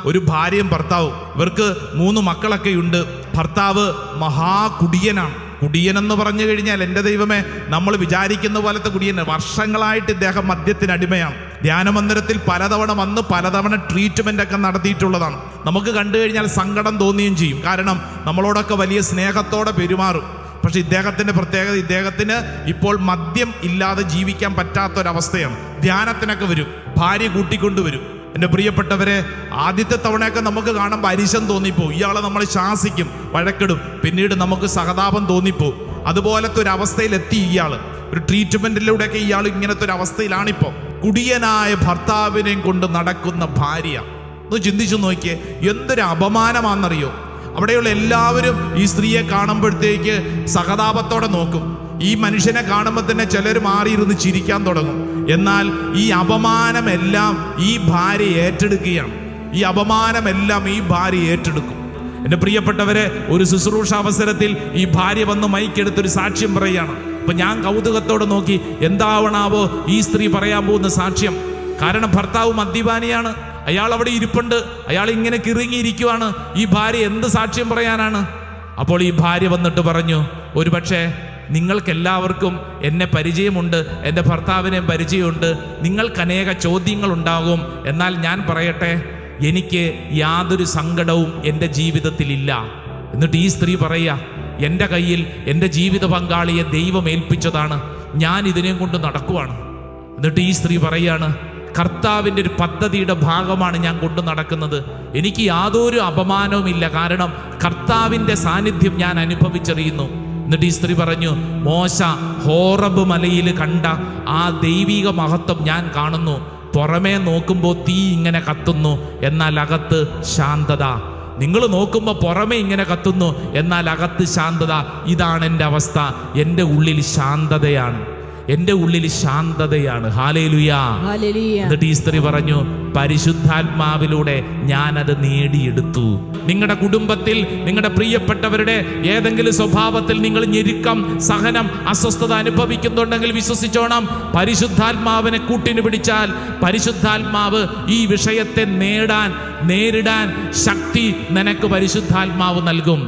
ഒരു ഭാര്യയും ഭർത്താവും. ഇവർക്ക് 3 മക്കളൊക്കെ ഉണ്ട്. ഭർത്താവ് മഹാകുടിയനാണ്. കുടിയനെന്ന് പറഞ്ഞു കഴിഞ്ഞാൽ എൻ്റെ ദൈവമേ, നമ്മൾ വിചാരിക്കുന്ന പോലത്തെ കുടിയൻ. വർഷങ്ങളായിട്ട് ഇദ്ദേഹം മദ്യത്തിന് അടിമയാണ്. ധ്യാനമന്ദിരത്തിൽ പലതവണ വന്ന് പലതവണ ട്രീറ്റ്മെൻ്റ് ഒക്കെ നടത്തിയിട്ടുള്ളതാണ്. നമുക്ക് കണ്ടു കഴിഞ്ഞാൽ സങ്കടം തോന്നുകയും ചെയ്യും. കാരണം നമ്മളോടൊക്കെ വലിയ സ്നേഹത്തോടെ പെരുമാറും. പക്ഷെ ഇദ്ദേഹത്തിൻ്റെ പ്രത്യേകത, ഇദ്ദേഹത്തിന് ഇപ്പോൾ മദ്യം ഇല്ലാതെ ജീവിക്കാൻ പറ്റാത്തൊരവസ്ഥയാണ്. ധ്യാനത്തിനൊക്കെ വരും, ഭാര്യ കൂട്ടിക്കൊണ്ടുവരും. എൻ്റെ പ്രിയപ്പെട്ടവരെ, ആദ്യത്തെ തവണയൊക്കെ നമുക്ക് കാണുമ്പോൾ അരിശം തോന്നിപ്പോവും. ഇയാളെ നമ്മൾ ശാസിക്കും, വഴക്കിടും. പിന്നീട് നമുക്ക് സഹതാപം തോന്നിപ്പോവും. അതുപോലത്തെ ഒരു അവസ്ഥയിലെത്തി ഇയാൾ. ഒരു ട്രീറ്റ്മെൻറ്റിലൂടെയൊക്കെ ഇയാൾ ഇങ്ങനത്തെ ഒരു അവസ്ഥയിലാണിപ്പോൾ. കുടിയനായ ഭർത്താവിനെയും കൊണ്ട് നടക്കുന്ന ഭാര്യ. ഒന്ന് ചിന്തിച്ചു നോക്കിയേ, എന്തൊരു അപമാനമാണെന്നറിയോ. അവിടെയുള്ള എല്ലാവരും ഈ സ്ത്രീയെ കാണുമ്പോഴത്തേക്ക് സഹതാപത്തോടെ നോക്കും. ഈ മനുഷ്യനെ കാണുമ്പോൾ തന്നെ ചിലർ മാറിയിരുന്ന് ചിരിക്കാൻ തുടങ്ങും. എന്നാൽ ഈ അപമാനമെല്ലാം ഈ ഭാര്യ ഏറ്റെടുക്കുകയാണ്. ഈ അപമാനമെല്ലാം ഈ ഭാര്യ ഏറ്റെടുക്കും. എൻ്റെ പ്രിയപ്പെട്ടവരെ, ഒരു ശുശ്രൂഷ അവസരത്തിൽ ഈ ഭാര്യ വന്ന് മൈക്കെടുത്തൊരു സാക്ഷ്യം പറയുകയാണ്. അപ്പൊ ഞാൻ കൗതുകത്തോടെ നോക്കി, എന്താവണാവോ ഈ സ്ത്രീ പറയാൻ പോകുന്ന സാക്ഷ്യം. കാരണം ഭർത്താവ് മദ്യപാനിയാണ്, അയാൾ അവിടെ ഇരിപ്പുണ്ട്, അയാൾ ഇങ്ങനെ കിറുങ്ങിയിരിക്കുവാണ്. ഈ ഭാര്യ എന്ത് സാക്ഷ്യം പറയാനാണ്? അപ്പോൾ ഈ ഭാര്യ വന്നിട്ട് പറഞ്ഞു, ഒരുപക്ഷെ നിങ്ങൾക്കെല്ലാവർക്കും എന്നെ പരിചയമുണ്ട്, എൻ്റെ ഭർത്താവിനെയും പരിചയമുണ്ട്, നിങ്ങൾക്ക് അനേക ചോദ്യങ്ങളുണ്ടാകും. എന്നാൽ ഞാൻ പറയട്ടെ, എനിക്ക് യാതൊരു സങ്കടവും എൻ്റെ ജീവിതത്തിലില്ല. എന്നിട്ട് ഈ സ്ത്രീ പറയുക, എൻ്റെ കയ്യിൽ എൻ്റെ ജീവിത പങ്കാളിയെ ദൈവം ഏൽപ്പിച്ചതാണ്, ഞാൻ ഇതിനെയും കൊണ്ട് നടക്കുവാണ്. എന്നിട്ട് ഈ സ്ത്രീ പറയാണ്, കർത്താവിൻ്റെ ഒരു പദ്ധതിയുടെ ഭാഗമാണ് ഞാൻ കൊണ്ടു നടക്കുന്നത്. എനിക്ക് യാതൊരു അപമാനവുമില്ല, കാരണം കർത്താവിൻ്റെ സാന്നിധ്യം ഞാൻ അനുഭവിച്ചറിയുന്നു. എന്നിട്ട് ഈ സ്ത്രീ പറഞ്ഞു, മോശ ഹോറബ് മലയിൽ കണ്ട ആ ദൈവിക മഹത്വം ഞാൻ കാണുന്നു. പുറമേ നോക്കുമ്പോൾ തീ ഇങ്ങനെ കത്തുന്നു, എന്നാൽ അകത്ത് ശാന്തത. നിങ്ങൾ നോക്കുമ്പോൾ പുറമേ ഇങ്ങനെ കത്തുന്നു, എന്നാൽ അകത്ത് ശാന്തത. ഇതാണ് എൻ്റെ അവസ്ഥ. എൻ്റെ ഉള്ളിൽ ശാന്തതയാണ്, എൻ്റെ ഉള്ളിൽ ശാന്തതയാണ്. ഹല്ലേലൂയാ. എന്നിട്ട് ഈ സ്ത്രീ പറഞ്ഞു, പരിശുദ്ധാത്മാവിലൂടെ ഞാനത് നേടിയെടുത്തു. നിങ്ങളുടെ കുടുംബത്തിൽ നിങ്ങളുടെ പ്രിയപ്പെട്ടവരുടെ ഏതെങ്കിലും സ്വഭാവത്തിൽ നിങ്ങൾ ഞെരുക്കം, സഹനം, അസ്വസ്ഥത അനുഭവിക്കുന്നുണ്ടെങ്കിൽ വിശ്വസിച്ചോണം, പരിശുദ്ധാത്മാവിനെ കൂട്ടിന് പിടിച്ചാൽ പരിശുദ്ധാത്മാവ് ഈ വിഷയത്തെ നേരിടാൻ ശക്തി നിനക്ക് പരിശുദ്ധാത്മാവ് നൽകും.